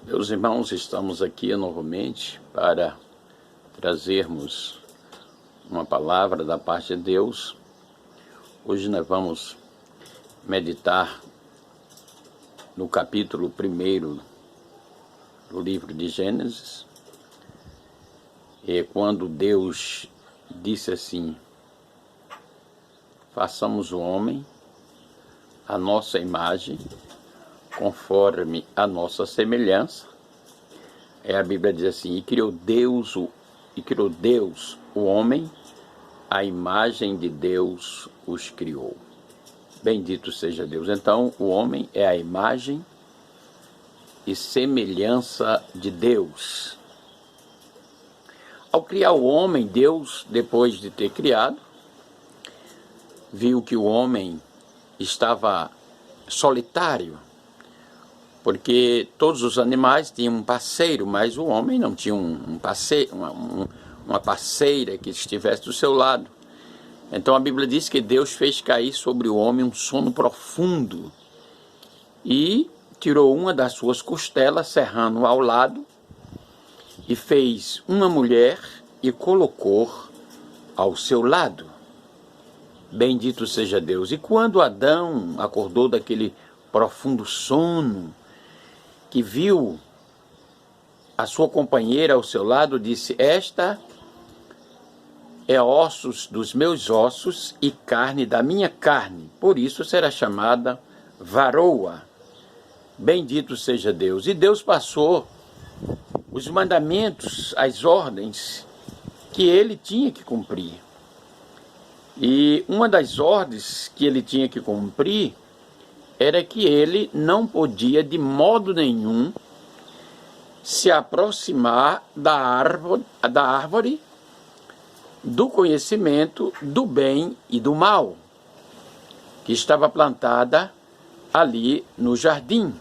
Meus irmãos, estamos aqui novamente para trazermos uma palavra da parte de Deus. Hoje nós vamos meditar no capítulo 1 do livro de Gênesis. E quando Deus disse assim: façamos o homem à nossa imagem, conforme a nossa semelhança. A Bíblia diz assim: e criou Deus o homem, a imagem de Deus os criou. Bendito seja Deus. Então, o homem é a imagem e semelhança de Deus. Ao criar o homem, Deus, depois de ter criado, viu que o homem estava solitário, porque todos os animais tinham um parceiro, mas o homem não tinha uma parceira que estivesse do seu lado. Então a Bíblia diz que Deus fez cair sobre o homem um sono profundo e tirou uma das suas costelas, serrando ao lado, e fez uma mulher e colocou ao seu lado. Bendito seja Deus. E quando Adão acordou daquele profundo sono, que viu a sua companheira ao seu lado, disse: esta é ossos dos meus ossos e carne da minha carne, por isso será chamada varoa. Bendito seja Deus. E Deus passou os mandamentos, as ordens que ele tinha que cumprir. E uma das ordens que ele tinha que cumprir era que ele não podia de modo nenhum se aproximar da árvore do conhecimento do bem e do mal, que estava plantada ali no jardim.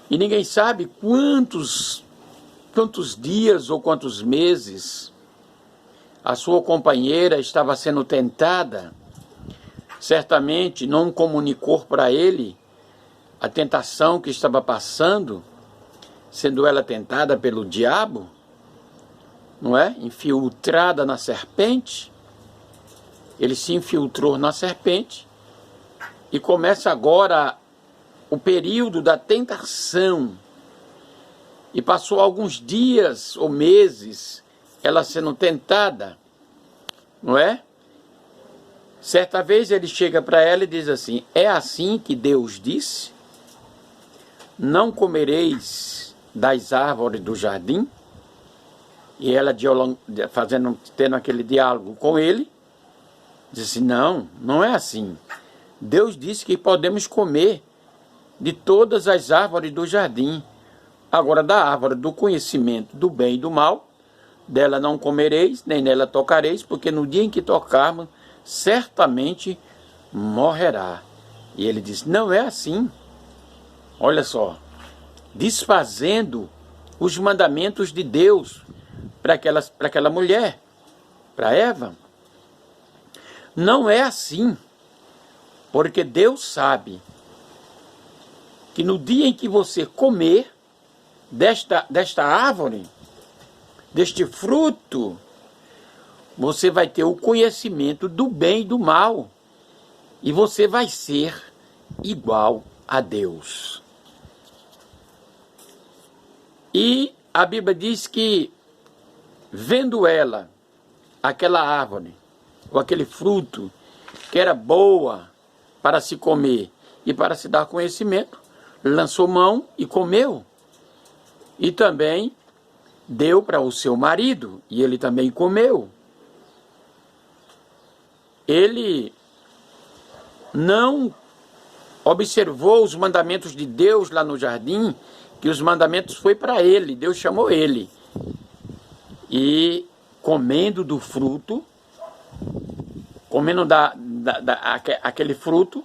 E ninguém sabe quantos dias ou quantos meses a sua companheira estava sendo tentada. Certamente não comunicou para ele a tentação que estava passando, sendo ela tentada pelo diabo, não é? Infiltrada na serpente. Ele se infiltrou na serpente e começa agora o período da tentação. E passou alguns dias ou meses ela sendo tentada, não é? Certa vez ele chega para ela e diz assim: é assim que Deus disse? Não comereis das árvores do jardim? E ela, tendo aquele diálogo com ele, diz assim: não é assim. Deus disse que podemos comer de todas as árvores do jardim. Agora, da árvore do conhecimento do bem e do mal, dela não comereis, nem nela tocareis, porque no dia em que tocarmos, certamente morrerá. E ele diz: não é assim. Olha só, desfazendo os mandamentos de Deus para aquela mulher, para Eva. Não é assim, porque Deus sabe que no dia em que você comer desta árvore, deste fruto, você vai ter o conhecimento do bem e do mal. E você vai ser igual a Deus. E a Bíblia diz que, vendo ela, aquela árvore, ou aquele fruto, que era boa para se comer e para se dar conhecimento, lançou mão e comeu. E também deu para o seu marido, e ele também comeu. Ele não observou os mandamentos de Deus lá no jardim, que os mandamentos foi para ele, Deus chamou ele. E comendo do fruto, comendo aquele fruto,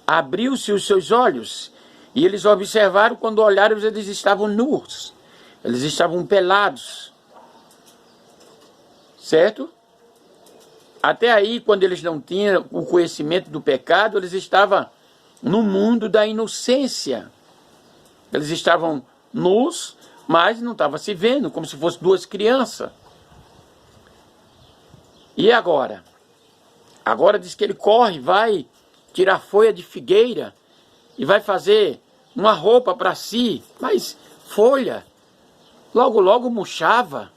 abriu-se os seus olhos, e eles observaram, quando olharam, eles estavam nus, eles estavam pelados, certo? Até aí, quando eles não tinham o conhecimento do pecado, eles estavam no mundo da inocência. Eles estavam nus, mas não estavam se vendo, como se fossem duas crianças. E agora? Agora diz que ele corre, vai tirar folha de figueira e vai fazer uma roupa para si, mas folha logo logo murchava.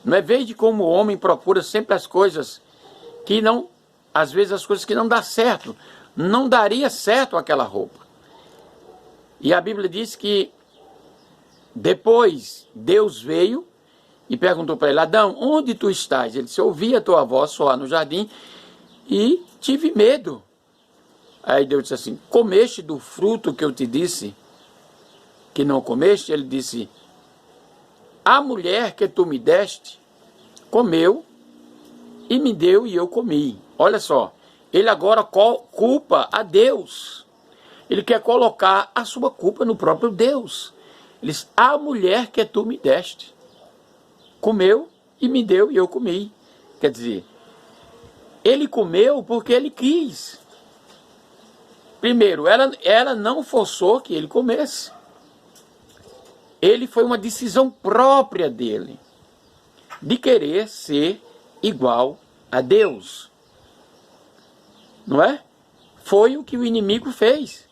Não é verde como o homem procura sempre as coisas que não, às vezes as coisas que não dá certo, não daria certo aquela roupa. E a Bíblia diz que depois Deus veio e perguntou para ele: Adão, onde tu estás? Ele disse: ouvi a tua voz soar no jardim e tive medo. Aí Deus disse assim: comeste do fruto que eu te disse que não comeste? Ele disse: a mulher que tu me deste comeu e me deu e eu comi. Olha só, ele agora culpa a Deus. Ele quer colocar a sua culpa no próprio Deus. Ele diz: a mulher que tu me deste comeu e me deu e eu comi. Quer dizer, ele comeu porque ele quis. Primeiro, ela não forçou que ele comesse. Ele foi uma decisão própria dele, de querer ser igual a Deus. Não é? Foi o que o inimigo fez,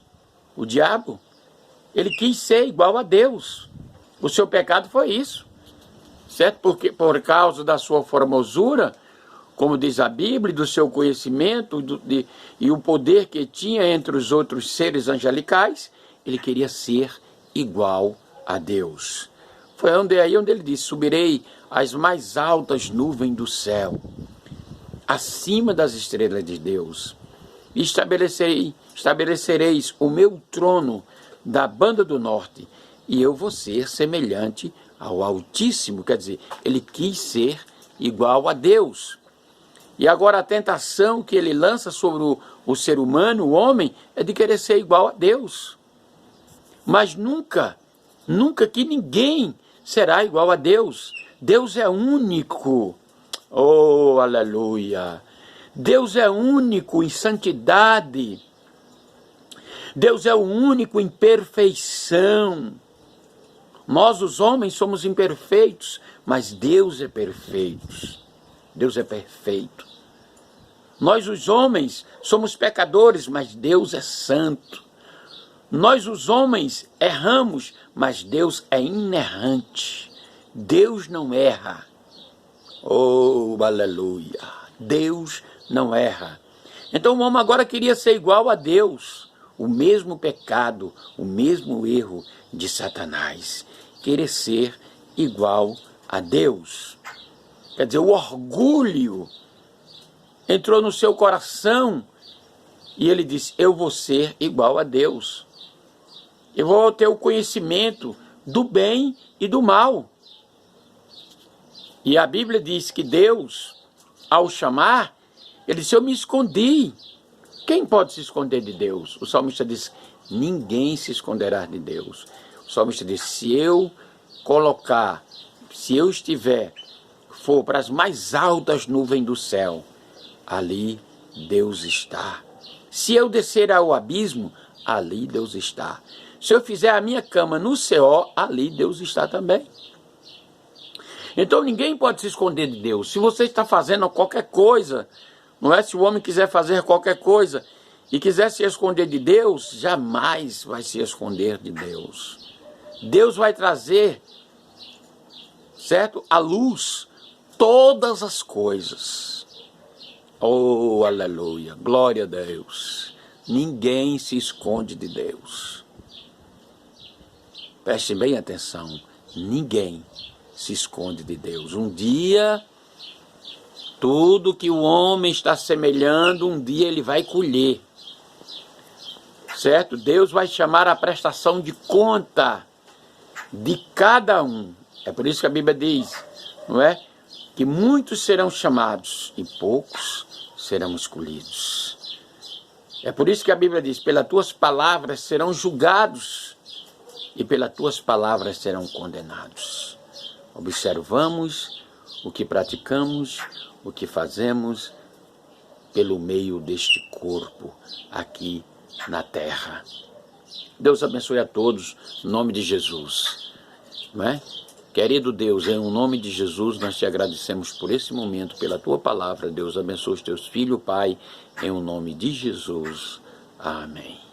o diabo. Ele quis ser igual a Deus. O seu pecado foi isso. Certo? Porque por causa da sua formosura, como diz a Bíblia, do seu conhecimento e o poder que tinha entre os outros seres angelicais, ele queria ser igual a Deus. Foi aí onde ele disse: subirei às mais altas nuvens do céu, acima das estrelas de Deus, e estabelecereis o meu trono da banda do norte, e eu vou ser semelhante ao Altíssimo. Quer dizer, ele quis ser igual a Deus. E agora a tentação que ele lança sobre o ser humano, o homem, é de querer ser igual a Deus. Mas nunca que ninguém será igual a Deus. Deus é único. Oh, aleluia! Deus é único em santidade. Deus é o único em perfeição. Nós, os homens, somos imperfeitos, mas Deus é perfeito. Deus é perfeito. Nós, os homens, somos pecadores, mas Deus é santo. Nós, os homens, erramos, mas Deus é inerrante. Deus não erra. Oh, aleluia! Deus não erra. Então o homem agora queria ser igual a Deus. O mesmo pecado, o mesmo erro de Satanás. Querer ser igual a Deus. Quer dizer, o orgulho entrou no seu coração e ele disse: eu vou ser igual a Deus. Eu vou ter o conhecimento do bem e do mal. E a Bíblia diz que Deus, ao chamar, ele disse: eu me escondi. Quem pode se esconder de Deus? O salmista diz: ninguém se esconderá de Deus. O salmista diz: se eu for para as mais altas nuvens do céu, ali Deus está. Se eu descer ao abismo, ali Deus está. Se eu fizer a minha cama no céu, ali Deus está também. Então ninguém pode se esconder de Deus. Se você está fazendo qualquer coisa, não é? Se o homem quiser fazer qualquer coisa e quiser se esconder de Deus, jamais vai se esconder de Deus. Deus vai trazer, certo? À luz todas as coisas. Oh, aleluia, glória a Deus. Ninguém se esconde de Deus. Prestem bem atenção, ninguém se esconde de Deus. Um dia, tudo que o homem está semelhando, um dia ele vai colher. Certo? Deus vai chamar a prestação de conta de cada um. É por isso que a Bíblia diz, não é? Que muitos serão chamados e poucos serão escolhidos. É por isso que a Bíblia diz: pelas tuas palavras serão julgados e pelas tuas palavras serão condenados. Observamos o que praticamos, o que fazemos pelo meio deste corpo aqui na terra. Deus abençoe a todos, em nome de Jesus. Não é? Querido Deus, em nome de Jesus, nós te agradecemos por esse momento, pela tua palavra. Deus abençoe os teus filhos, Pai, em nome de Jesus. Amém.